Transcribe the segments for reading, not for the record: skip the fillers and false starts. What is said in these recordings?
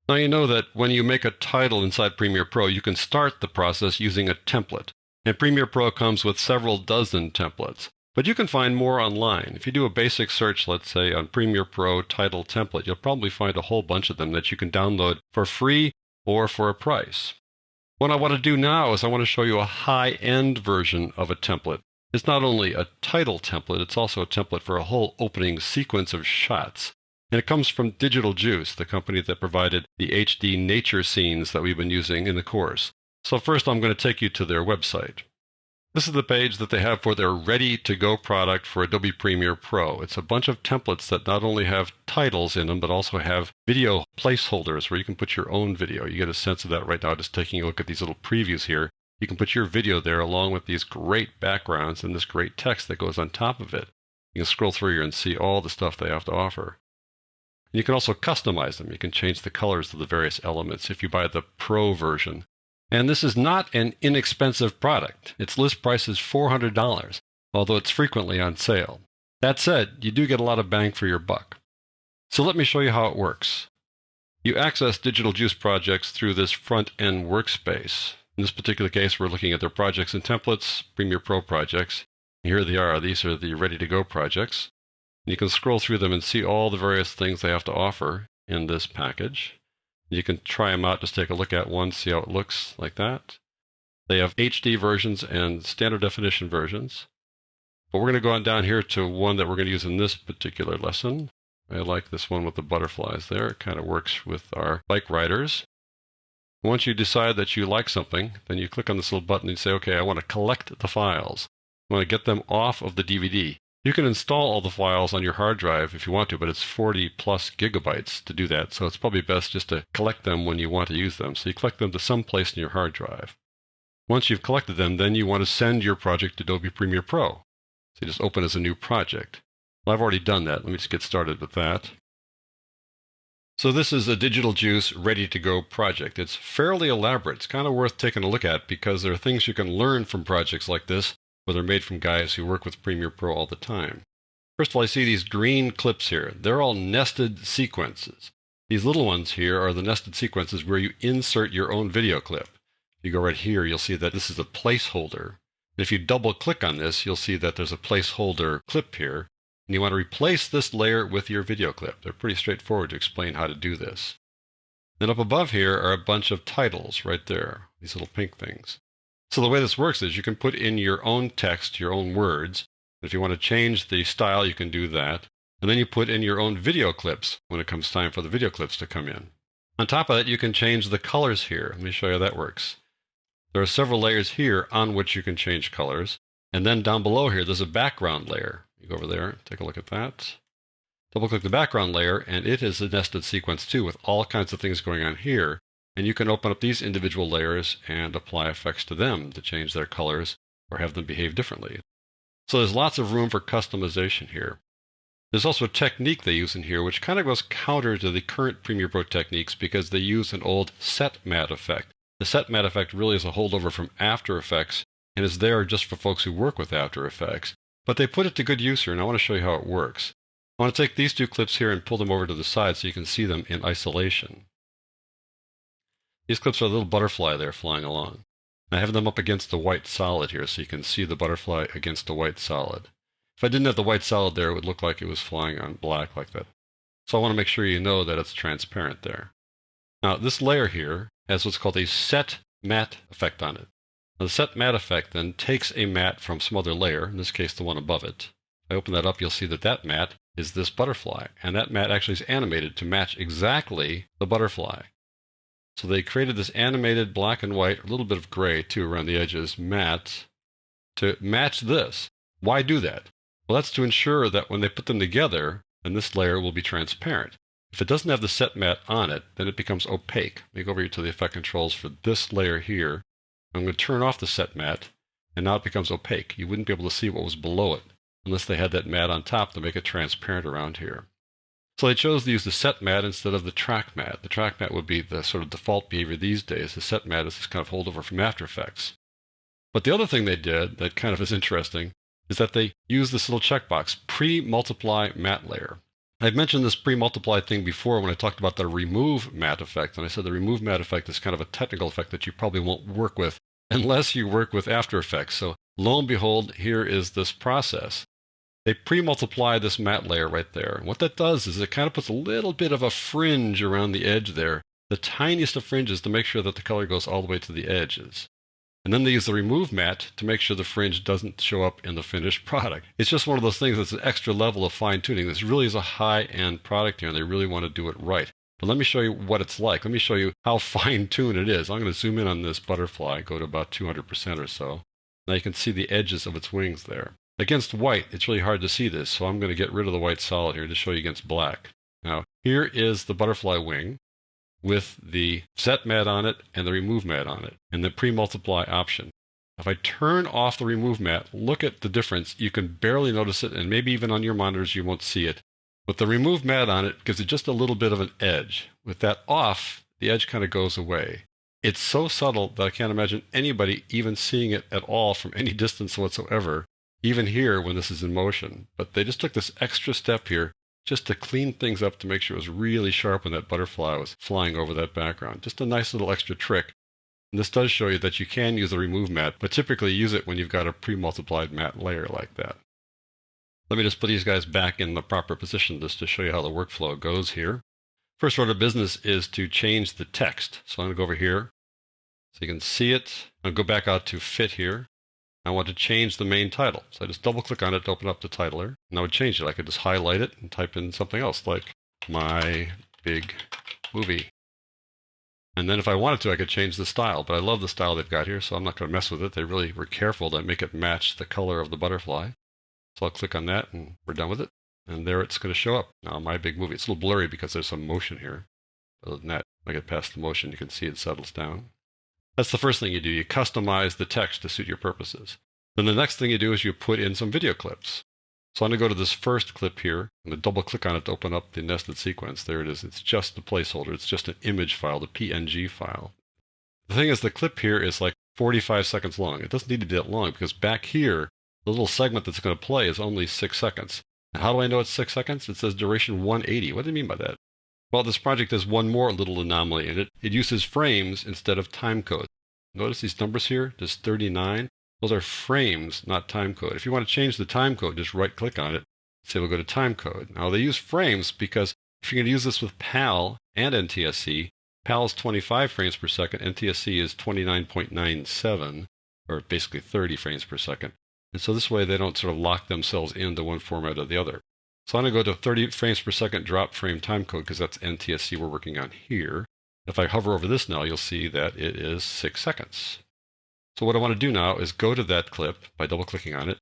Now you know that when you make a title inside Premiere Pro, you can start the process using a template. And Premiere Pro comes with several dozen templates. But you can find more online. If you do a basic search, let's say, on Premiere Pro title template, you'll probably find a whole bunch of them that you can download for free or for a price. What I want to do now is I want to show you a high-end version of a template. It's not only a title template, it's also a template for a whole opening sequence of shots. And it comes from Digital Juice, the company that provided the HD nature scenes that we've been using in the course. So first I'm going to take you to their website. This is the page that they have for their ready-to-go product for Adobe Premiere Pro. It's a bunch of templates that not only have titles in them, but also have video placeholders where you can put your own video. You get a sense of that right now just taking a look at these little previews here. You can put your video there along with these great backgrounds and this great text that goes on top of it. You can scroll through here and see all the stuff they have to offer. And you can also customize them. You can change the colors of the various elements if you buy the Pro version. And this is not an inexpensive product. Its list price is $400, although it's frequently on sale. That said, you do get a lot of bang for your buck. So let me show you how it works. You access Digital Juice projects through this front-end workspace. In this particular case, we're looking at their projects and templates, Premiere Pro projects. Here they are. These are the ready-to-go projects. You can scroll through them and see all the various things they have to offer in this package. You can try them out, just take a look at one, see how it looks like that. They have HD versions and standard definition versions. But we're going to go on down here to one that we're going to use in this particular lesson. I like this one with the butterflies there. It kind of works with our bike riders. Once you decide that you like something, then you click on this little button and say, okay, I want to collect the files. I want to get them off of the DVD. You can install all the files on your hard drive if you want to, but it's 40 plus gigabytes to do that. So it's probably best just to collect them when you want to use them. So you collect them to some place in your hard drive. Once you've collected them, then you want to send your project to Adobe Premiere Pro. So you just open as a new project. Well, I've already done that. Let me just get started with that. So this is a Digital Juice ready-to-go project. It's fairly elaborate. It's kind of worth taking a look at because there are things you can learn from projects like this, where they're made from guys who work with Premiere Pro all the time. First of all, I see these green clips here. They're all nested sequences. These little ones here are the nested sequences where you insert your own video clip. If you go right here, you'll see that this is a placeholder. And if you double click on this, you'll see that there's a placeholder clip here. And you want to replace this layer with your video clip. They're pretty straightforward to explain how to do this. Then up above here are a bunch of titles right there, these little pink things. So the way this works is you can put in your own text, your own words. If you want to change the style, you can do that. And then you put in your own video clips when it comes time for the video clips to come in. On top of that, you can change the colors here. Let me show you how that works. There are several layers here on which you can change colors. And then down below here, there's a background layer. You go over there, take a look at that. Double click the background layer, and it is a nested sequence too with all kinds of things going on here. And you can open up these individual layers and apply effects to them to change their colors or have them behave differently. So there's lots of room for customization here. There's also a technique they use in here which kind of goes counter to the current Premiere Pro techniques because they use an old set matte effect. The set matte effect really is a holdover from After Effects and is there just for folks who work with After Effects. But they put it to good use here, and I want to show you how it works. I want to take these two clips here and pull them over to the side so you can see them in isolation. These clips are a little butterfly there flying along. I have them up against the white solid here so you can see the butterfly against the white solid. If I didn't have the white solid there, it would look like it was flying on black like that. So I want to make sure you know that it's transparent there. Now this layer here has what's called a set matte effect on it. Now, the set matte effect then takes a matte from some other layer, in this case the one above it. If I open that up, you'll see that that matte is this butterfly. And that matte actually is animated to match exactly the butterfly. So they created this animated black and white, a little bit of gray too around the edges, matte, to match this. Why do that? Well, that's to ensure that when they put them together, then this layer will be transparent. If it doesn't have the set matte on it, then it becomes opaque. Let me go over here to the effect controls for this layer here. I'm going to turn off the set matte, and now it becomes opaque. You wouldn't be able to see what was below it unless they had that matte on top to make it transparent around here. So they chose to use the set matte instead of the track matte. The track matte would be the sort of default behavior these days. The set matte is this kind of holdover from After Effects. But the other thing they did that kind of is interesting is that they used this little checkbox, pre-multiply matte layer. I've mentioned this pre-multiplied thing before when I talked about the remove matte effect, and I said the remove matte effect is kind of a technical effect that you probably won't work with unless you work with After Effects. So lo and behold, here is this process. They pre-multiply this matte layer right there. And what that does is it kind of puts a little bit of a fringe around the edge there, the tiniest of fringes, to make sure that the color goes all the way to the edges. And then they use the remove matte to make sure the fringe doesn't show up in the finished product. It's just one of those things that's an extra level of fine tuning. This really is a high-end product here, and they really want to do it right. But let me show you what it's like. Let me show you how fine-tuned it is. I'm going to zoom in on this butterfly, go to about 200% or so. Now you can see the edges of its wings there. Against white, it's really hard to see this, so I'm going to get rid of the white solid here to show you against black. Now, here is the butterfly wing with the set matte on it and the remove matte on it, and the pre-multiply option. If I turn off the remove matte, look at the difference. You can barely notice it, and maybe even on your monitors you won't see it. With the remove matte on it, gives it just a little bit of an edge. With that off, the edge kind of goes away. It's so subtle that I can't imagine anybody even seeing it at all from any distance whatsoever, even here when this is in motion. But they just took this extra step here just to clean things up to make sure it was really sharp when that butterfly was flying over that background. Just a nice little extra trick. And this does show you that you can use the remove matte, but typically use it when you've got a pre-multiplied matte layer like that. Let me just put these guys back in the proper position just to show you how the workflow goes here. First order of business is to change the text. So I'm going to go over here so you can see it. I'll go back out to fit here. I want to change the main title. So I just double click on it to open up the titler, and I would change it. I could just highlight it and type in something else like My Big Movie. And then if I wanted to, I could change the style, but I love the style they've got here, so I'm not going to mess with it. They really were careful to make it match the color of the butterfly. So I'll click on that and we're done with it. And there it's going to show up. Now, My Big Movie. It's a little blurry because there's some motion here. Other than that, when I get past the motion, you can see it settles down. That's the first thing you do. You customize the text to suit your purposes. Then the next thing you do is you put in some video clips. So I'm going to go to this first clip here. I'm going to double click on it to open up the nested sequence. There it is. It's just the placeholder. It's just an image file, the PNG file. The thing is, the clip here is like 45 seconds long. It doesn't need to be that long because back here, the little segment that's going to play is only 6 seconds. And how do I know it's 6 seconds? It says duration 180. What do you mean by that? Well, this project has one more little anomaly in it. It uses frames instead of time code. Notice these numbers here, just 39. Those are frames, not time code. If you want to change the time code, just right click on it. Say we'll go to time code. Now they use frames because if you're going to use this with PAL and NTSC, PAL is 25 frames per second, NTSC is 29.97, or basically 30 frames per second. And so this way they don't sort of lock themselves into one format or the other. So I'm going to go to 30 frames per second drop frame time code because that's NTSC we're working on here. If I hover over this now, you'll see that it is 6 seconds. So what I want to do now is go to that clip by double-clicking on it.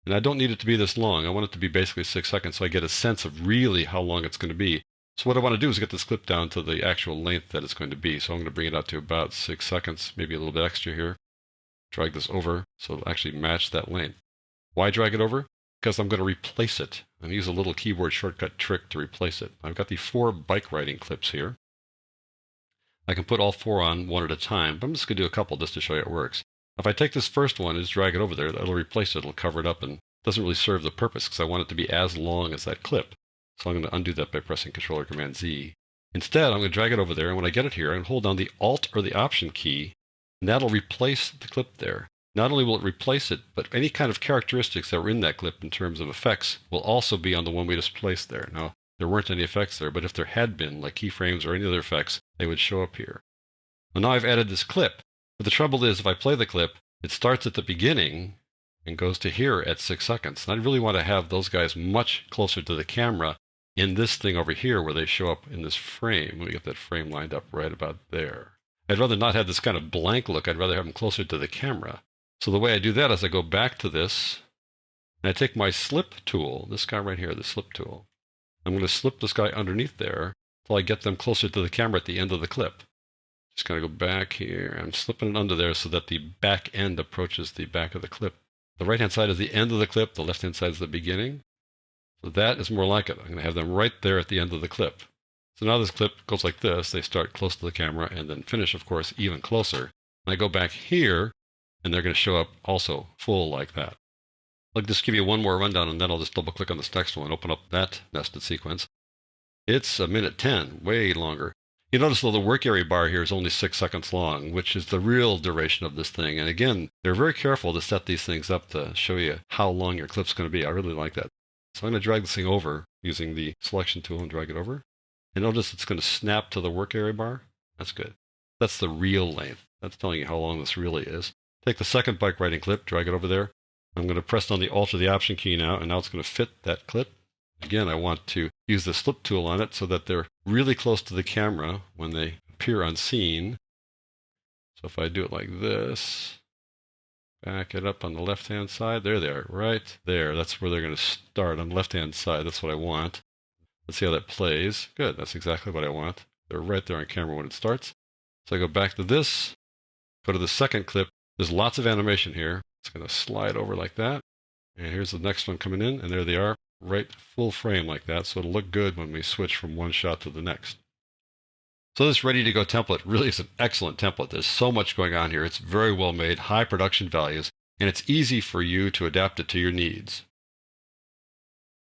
And I don't need it to be this long. I want it to be basically 6 seconds so I get a sense of really how long it's going to be. So what I want to do is get this clip down to the actual length that it's going to be. So I'm going to bring it out to about 6 seconds, maybe a little bit extra here. Drag this over so it'll actually match that length. Why drag it over? Because I'm going to replace it. I'm going to use a little keyboard shortcut trick to replace it. I've got the 4 bike riding clips here. I can put all 4 on one at a time, but I'm just going to do a couple just to show you how it works. If I take this first one and just drag it over there, that'll replace it. It'll cover it up and it doesn't really serve the purpose because I want it to be as long as that clip. So I'm going to undo that by pressing Control or Command Z. Instead, I'm going to drag it over there, and when I get it here, I'm going to hold down the Alt or the Option key, and that'll replace the clip there. Not only will it replace it, but any kind of characteristics that were in that clip in terms of effects will also be on the one we just placed there. Now, there weren't any effects there, but if there had been, like keyframes or any other effects, they would show up here. Well, now I've added this clip, but the trouble is if I play the clip, it starts at the beginning and goes to here at 6 seconds. And I really want to have those guys much closer to the camera in this thing over here where they show up in this frame. Let me get that frame lined up right about there. I'd rather not have this kind of blank look. I'd rather have them closer to the camera. So the way I do that is I go back to this, and I take my slip tool, this guy right here, the slip tool. I'm going to slip this guy underneath there until I get them closer to the camera at the end of the clip. Just going to go back here. I'm slipping it under there so that the back end approaches the back of the clip. The right-hand side is the end of the clip. The left-hand side is the beginning. So that is more like it. I'm going to have them right there at the end of the clip. So now this clip goes like this. They start close to the camera and then finish, of course, even closer. And I go back here, and they're going to show up also full like that. I'll just give you one more rundown, and then I'll just double click on this next one, open up that nested sequence. It's 1:10, way longer. You notice though the work area bar here is only 6 seconds long, which is the real duration of this thing. And again, they're very careful to set these things up to show you how long your clip's going to be. I really like that. So I'm going to drag this thing over using the selection tool and drag it over. And notice it's going to snap to the work area bar. That's good. That's the real length. That's telling you how long this really is. Take the second bike riding clip, drag it over there. I'm going to press down the Alt or the Option key now, and now it's going to fit that clip. Again, I want to use the slip tool on it so that they're really close to the camera when they appear on scene. So if I do it like this, back it up on the left-hand side, there they are, right there. That's where they're going to start, on the left-hand side. That's what I want. Let's see how that plays. Good, that's exactly what I want. They're right there on camera when it starts. So I go back to this, go to the second clip. There's lots of animation here. It's going to slide over like that. And here's the next one coming in, and there they are. Right full frame like that, so it'll look good when we switch from one shot to the next. So this ready to go template really is an excellent template. There's so much going on here. It's very well made, high production values, and it's easy for you to adapt it to your needs.